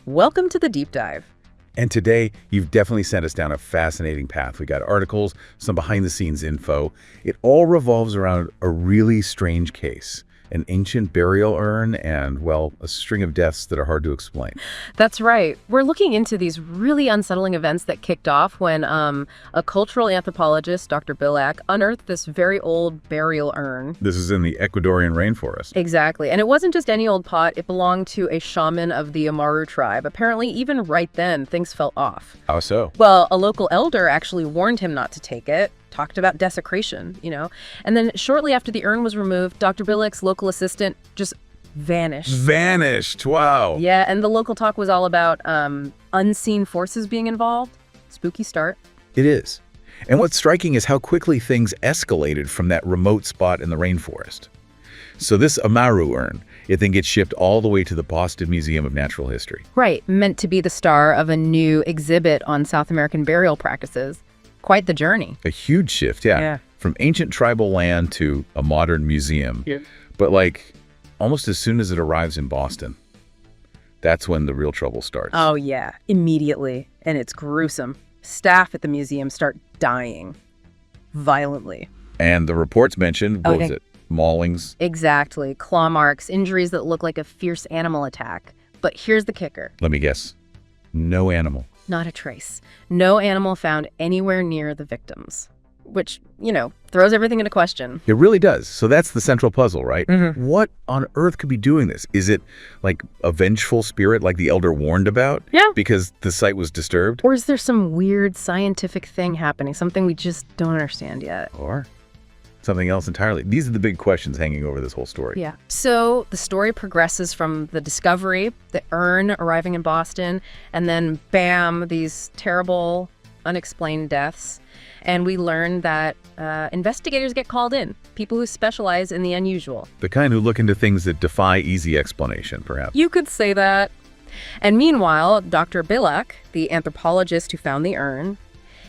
Welcome to the deep dive. And today, you've definitely sent us down a fascinating path. We got articles, some behind-the-scenes info. It all revolves around a really strange case. An ancient burial urn and, well, a string of deaths that are hard to explain. That's right. We're looking into these really unsettling events that kicked off when a cultural anthropologist, Dr. Billack, unearthed this very old burial urn. This is in the Ecuadorian rainforest. Exactly. And it wasn't just any old pot. It belonged to a shaman of the Amaru tribe. Apparently, even right then, things felt off. How so? Well, a local elder actually warned him not to take it. Talked about desecration, And then shortly after the urn was removed, Dr. Billack's local assistant just vanished. Vanished! Wow! Yeah, and the local talk was all about unseen forces being involved. Spooky start. It is. And what's striking is how quickly things escalated from that remote spot in the rainforest. So this Amaru urn, it then gets shipped all the way to the Boston Museum of Natural History. Right, meant to be the star of a new exhibit on South American burial practices. Quite the journey. A huge shift, yeah. From ancient tribal land to a modern museum. Yeah. But almost as soon as it arrives in Boston, that's when the real trouble starts. Oh, yeah. Immediately. And it's gruesome. Staff at the museum start dying. Violently. And the reports mentioned, what was it? Maulings? Exactly. Claw marks, injuries that look like a fierce animal attack. But here's the kicker. Let me guess. No animal. Not a trace. No animal found anywhere near the victims. Which, throws everything into question. It really does. So that's the central puzzle, right? Mm-hmm. What on earth could be doing this? Is it like a vengeful spirit like the elder warned about? Yeah. Because the site was disturbed? Or is there some weird scientific thing happening? Something we just don't understand yet? Or something else entirely. These are the big questions hanging over this whole story. Yeah. So the story progresses from the discovery, the urn arriving in Boston, and then bam, these terrible, unexplained deaths. And we learn that investigators get called in, people who specialize in the unusual. The kind who look into things that defy easy explanation, perhaps. You could say that. And meanwhile, Dr. Billack, the anthropologist who found the urn,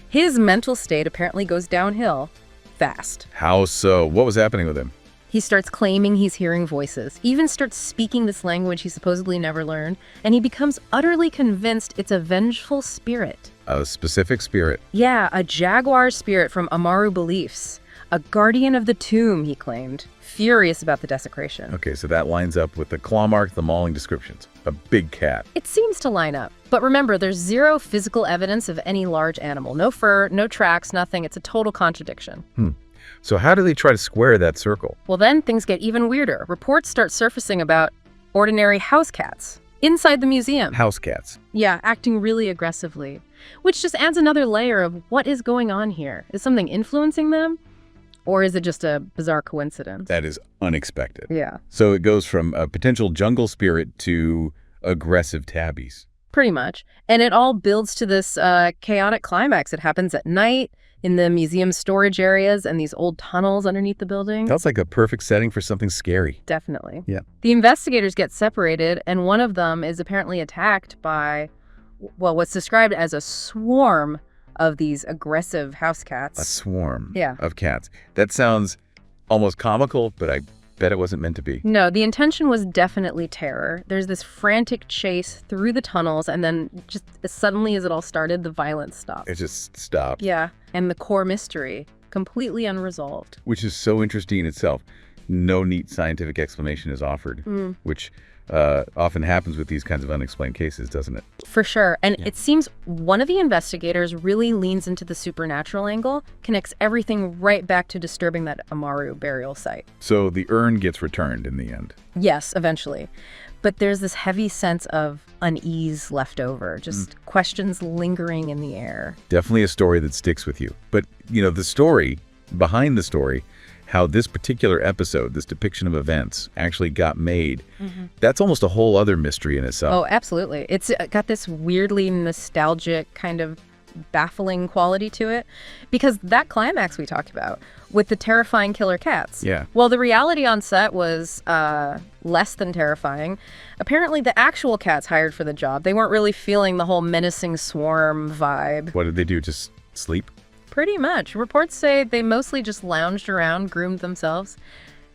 his mental state apparently goes downhill. Fast. How so? What was happening with him? He starts claiming he's hearing voices, even starts speaking this language he supposedly never learned, and he becomes utterly convinced it's a vengeful spirit. A specific spirit? Yeah, a jaguar spirit from Amaru beliefs. A guardian of the tomb, he claimed. Furious about the desecration. Okay, so that lines up with the claw mark, the mauling descriptions. A big cat. It seems to line up. But remember, there's zero physical evidence of any large animal. No fur, no tracks, nothing. It's a total contradiction. So how do they try to square that circle? Well, then things get even weirder. Reports start surfacing about ordinary house cats inside the museum. House cats. Yeah, acting really aggressively. Which just adds another layer of what is going on here. Is something influencing them? Or is it just a bizarre coincidence? That is unexpected. Yeah. So it goes from a potential jungle spirit to aggressive tabbies. Pretty much. And it all builds to this chaotic climax. It happens at night in the museum storage areas and these old tunnels underneath the building. That's like a perfect setting for something scary. Definitely. Yeah. The investigators get separated, and one of them is apparently attacked by, well, what's described as a swarm of these aggressive house cats. A swarm Yeah. of cats. That sounds almost comical, but I bet it wasn't meant to be. No, the intention was definitely terror. There's this frantic chase through the tunnels, and then just as suddenly as it all started, the violence stopped. It just stopped. Yeah, and the core mystery, completely unresolved. Which is so interesting in itself. No neat scientific explanation is offered, which often happens with these kinds of unexplained cases, doesn't it? For sure. And it seems one of the investigators really leans into the supernatural angle, connects everything right back to disturbing that Amaru burial site. So the urn gets returned in the end. Yes, eventually. But there's this heavy sense of unease left over, just questions lingering in the air. Definitely a story that sticks with you. But, the story, behind the story, how this particular episode, this depiction of events, actually got made, that's almost a whole other mystery in itself. Oh, absolutely. It's got this weirdly nostalgic kind of baffling quality to it, because that climax we talked about with the terrifying killer cats. Yeah. Well, the reality on set was less than terrifying. Apparently, the actual cats hired for the job, they weren't really feeling the whole menacing swarm vibe. What did they do? Just sleep? Pretty much. Reports say they mostly just lounged around, groomed themselves.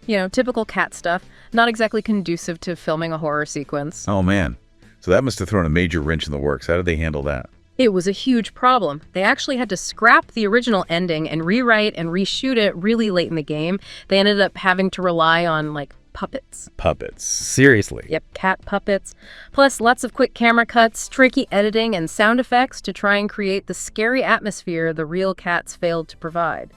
Typical cat stuff. Not exactly conducive to filming a horror sequence. Oh, man. So that must have thrown a major wrench in the works. How did they handle that? It was a huge problem. They actually had to scrap the original ending and rewrite and reshoot it really late in the game. They ended up having to rely on, like, puppets. Puppets. Seriously? Yep, cat puppets. Plus lots of quick camera cuts, tricky editing, and sound effects to try and create the scary atmosphere the real cats failed to provide.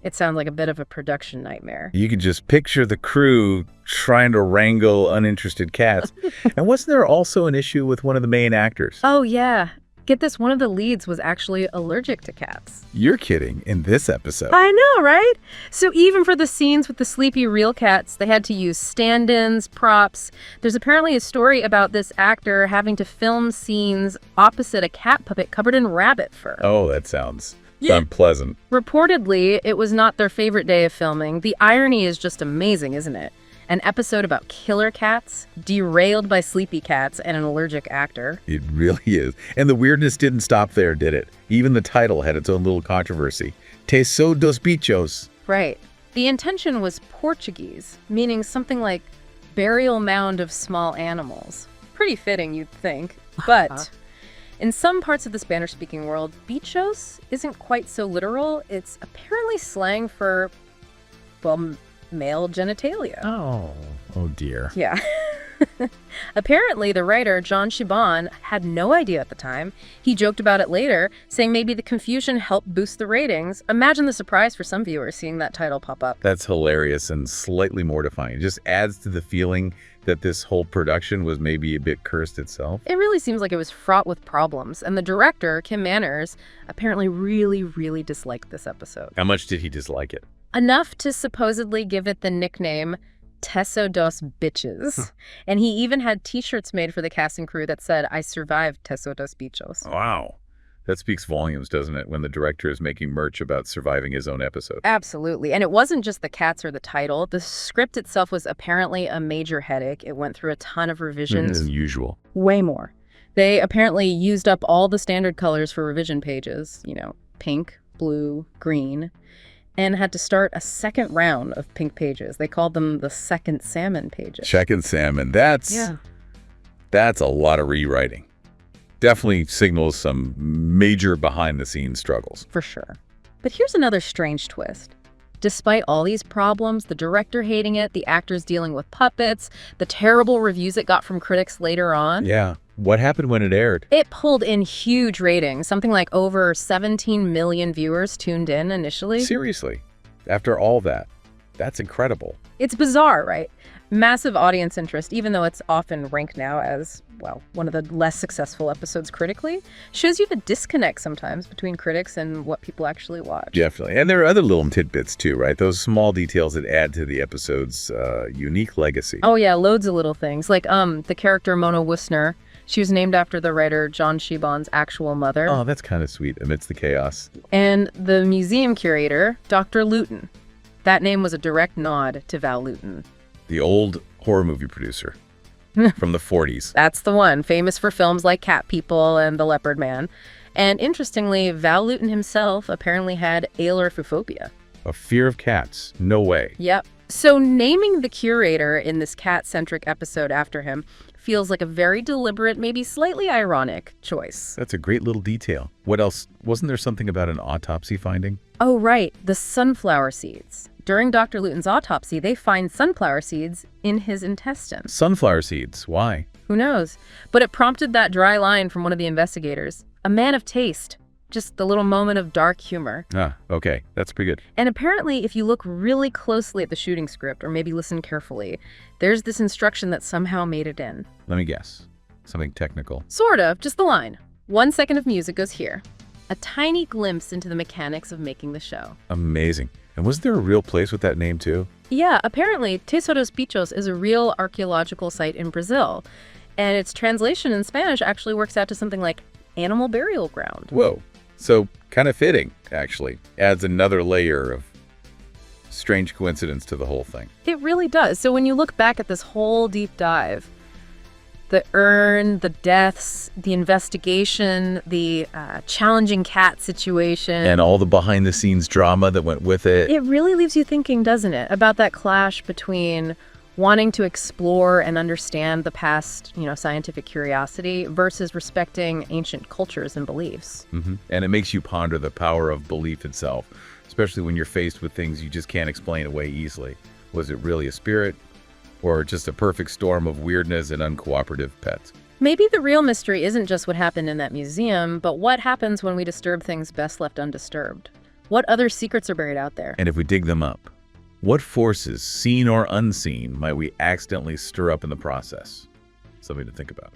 It sounds like a bit of a production nightmare. You could just picture the crew trying to wrangle uninterested cats. And wasn't there also an issue with one of the main actors? Oh, yeah. Get this, one of the leads was actually allergic to cats. You're kidding, in this episode. I know, right? So even for the scenes with the sleepy real cats, they had to use stand-ins, props. There's apparently a story about this actor having to film scenes opposite a cat puppet covered in rabbit fur. Oh, that sounds unpleasant. Reportedly, it was not their favorite day of filming. The irony is just amazing, isn't it? An episode about killer cats, derailed by sleepy cats, and an allergic actor. It really is. And the weirdness didn't stop there, did it? Even the title had its own little controversy. Teso dos Bichos. Right. The intention was Portuguese, meaning something like burial mound of small animals. Pretty fitting, you'd think. But in some parts of the Spanish-speaking world, bichos isn't quite so literal. It's apparently slang for, well, male genitalia. Oh dear. Yeah. Apparently, the writer, John Shiban, had no idea at the time. He joked about it later, saying maybe the confusion helped boost the ratings. Imagine the surprise for some viewers seeing that title pop up. That's hilarious and slightly mortifying. It just adds to the feeling that this whole production was maybe a bit cursed itself. It really seems like it was fraught with problems, and the director, Kim Manners, apparently really disliked this episode. How much did he dislike it? Enough to supposedly give it the nickname Teso dos Bichos. And he even had t-shirts made for the cast and crew that said, "I survived Teso dos Bichos." Wow. That speaks volumes, doesn't it, when the director is making merch about surviving his own episode? Absolutely. And it wasn't just the cats or the title. The script itself was apparently a major headache. It went through a ton of revisions. As usual. Way more. They apparently used up all the standard colors for revision pages, pink, blue, green, and had to start a second round of pink pages. They called them the second salmon pages. Second salmon. That's a lot of rewriting. Definitely signals some major behind-the-scenes struggles. For sure. But here's another strange twist. Despite all these problems, the director hating it, the actors dealing with puppets, the terrible reviews it got from critics later on. Yeah. What happened when it aired? It pulled in huge ratings, something like over 17 million viewers tuned in initially. Seriously. After all that. That's incredible. It's bizarre, right? Massive audience interest, even though it's often ranked now as, well, one of the less successful episodes critically, shows you the disconnect sometimes between critics and what people actually watch. Definitely. And there are other little tidbits too, right? Those small details that add to the episode's unique legacy. Oh yeah, loads of little things. Like the character Mona Wusner, she was named after the writer John Shiban's actual mother. Oh, that's kind of sweet amidst the chaos. And the museum curator, Dr. Luton. That name was a direct nod to Val Luton. The old horror movie producer from the 40s. That's the one, famous for films like Cat People and The Leopard Man. And interestingly, Val Luton himself apparently had ailurophobia. A fear of cats. No way. Yep. So naming the curator in this cat-centric episode after him feels like a very deliberate, maybe slightly ironic choice. That's a great little detail. What else? Wasn't there something about an autopsy finding? Oh, right. The sunflower seeds. During Dr. Luton's autopsy, they find sunflower seeds in his intestines. Sunflower seeds. Why? Who knows? But it prompted that dry line from one of the investigators. A man of taste. Just the little moment of dark humor. Ah, okay. That's pretty good. And apparently, if you look really closely at the shooting script, or maybe listen carefully, there's this instruction that somehow made it in. Let me guess. Something technical. Sort of. Just the line. 1 second of music goes here. A tiny glimpse into the mechanics of making the show. Amazing. And was there a real place with that name, too? Yeah, apparently, Teso dos Bichos is a real archaeological site in Brazil. And its translation in Spanish actually works out to something like animal burial ground. Whoa. So, kind of fitting, actually. Adds another layer of strange coincidence to the whole thing. It really does. So when you look back at this whole deep dive, the urn, the deaths, the investigation, the challenging cat situation. And all the behind-the-scenes drama that went with it. It really leaves you thinking, doesn't it, about that clash between wanting to explore and understand the past, scientific curiosity versus respecting ancient cultures and beliefs. And it makes you ponder the power of belief itself, especially when you're faced with things you just can't explain away easily. Was it really a spirit, or just a perfect storm of weirdness and uncooperative pets? Maybe the real mystery isn't just what happened in that museum, but what happens when we disturb things best left undisturbed. What other secrets are buried out there? And if we dig them up, what forces, seen or unseen, might we accidentally stir up in the process? Something to think about.